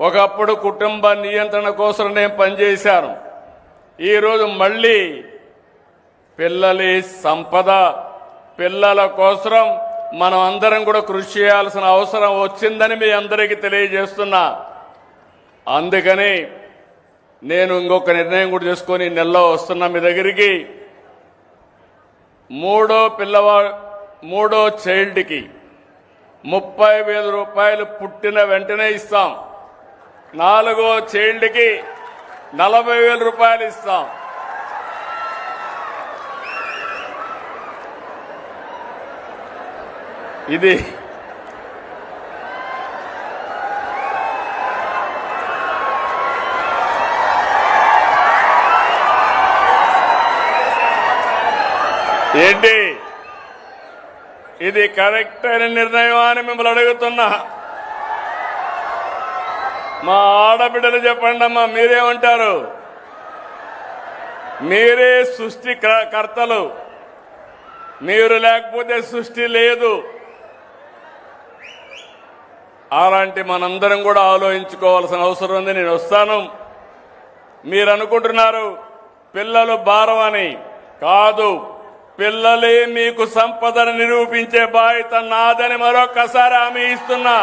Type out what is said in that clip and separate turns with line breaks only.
ఒకప్పుడు కుటుంబ నియంత్రణ కోసం నేను పనిచేశాను. ఈరోజు మళ్ళీ పిల్లలి సంపద, పిల్లల కోసం మనం అందరం కూడా కృషి చేయాల్సిన అవసరం వచ్చిందని మీ అందరికీ తెలియజేస్తున్నా. అందుకని నేను ఇంకొక నిర్ణయం కూడా చేసుకొని నెలలో వస్తున్నా మీ దగ్గరికి. మూడో చైల్డ్కి 30,000 రూపాయలు పుట్టిన వెంటనే ఇస్తాం. 4వ చైల్డ్కి 40,000 రూపాయలు ఇస్తాం. ఇది ఏంటి, ఇది కరెక్ట్ అయిన నిర్ణయం అని మిమ్మల్ని అడుగుతున్నా. మా ఆడబిడ్డలు చెప్పండి అమ్మా, మీరేమంటారు? మీరే సృష్టి కర్తలు, మీరు లేకపోతే సృష్టి లేదు. అలాంటి మనందరం కూడా ఆలోచించుకోవాల్సిన అవసరం ఉంది. నేను వస్తాను. మీరు అనుకుంటున్నారు పిల్లలు భారం అని. కాదు, పిల్లలే మీకు సంపదను నిరూపించే బాధ్యత నాదని మరొకసారి హామీ ఇస్తున్నా.